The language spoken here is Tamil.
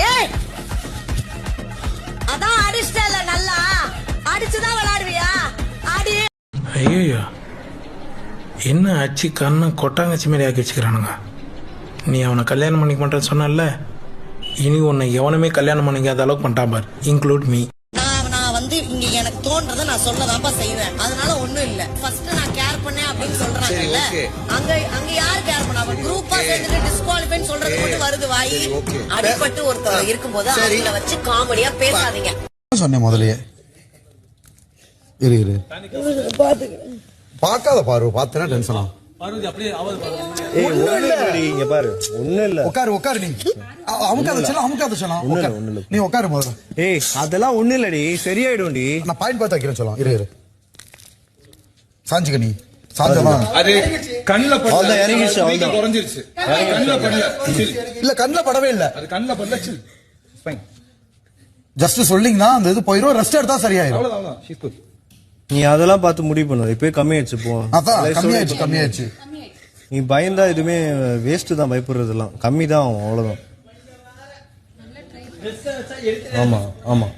ஏய் அதான் அடிச்சல நல்லா அடிச்சுதான் விளையாடுவியா ஆடி. ஐயோ என்ன அச்சு கண்ணை கொட்டாங்கச்சி மாதிரி ஆக்கி வச்சுக்கிறானுங்க. நீ அவனை கல்யாணம் பண்ணிக்க மாட்டேன்னு சொன்னல, இனி உன்னை எவனுமே கல்யாணம் பண்ணிக்காத அளவுக்கு பண்ணிட்டான் பார், இன்க்ளூட் மீ. நான் வந்து இங்க எனக்கு தோன்றதை நான் சொல்லதான்ப்பா செய்வேன். அதனால ஒண்ணும் இல்ல. ஃபர்ஸ்ட் நான் கேர் பண்ணேன் அப்படின்னு சொல்றாங்கல்ல, அங்க யார் கேர் பண்ணா? குரூப்பா சேர்ந்துட்டு டிஸ்குவாலிஃபைன்னு சொல்றது மட்டும் வருது வாயி. அடிபட்டு ஒருத்தர் இருக்கும்போது அவங்கள வச்சு காமெடியா பேசாதீங்க சொன்னேன் முதலையே. இரு பாக்காத பாரு, பாத்தனா டென்ஷனா உட்காரு நீ நீ உட்காரு முதல்ல. ஏய் அதெல்லாம் ஒண்ணு இல்லடி, சரியாயிடும்டி. நான் பாயிண்ட் பார்த்து வைக்கிறேன் சொல்லலாம். இரு சாஞ்சுக்க நீ சாஞ்சமா அது கண்ணுல படல, இறங்கிடுச்சு, அவ்வளவுதான் குறைஞ்சிருச்சு. கண்ணுல படல இல்ல, கண்ணுல படவே இல்ல. அது கண்ணுல படல. சில் ஃபைன். ஜஸ்ட் சொல்லிங்கன்னா அந்த இது போயிடும், ரெஸ்ட் எடுத்தா சரியாயிடும். அவ்வளவுதான். She's good. நீ அதெல்லாம் பார்த்து முடிவு பண்ணு. இப்பவே கம்மியாயிடுச்சு போ. அதான் கம்மியாயிடுச்சு. நீ பயந்தா எதுவுமே வேஸ்ட் தான், பயப்படுறதெல்லாம் கம்மி தான் ஆகும், அவ்வளவுதான். ஆமா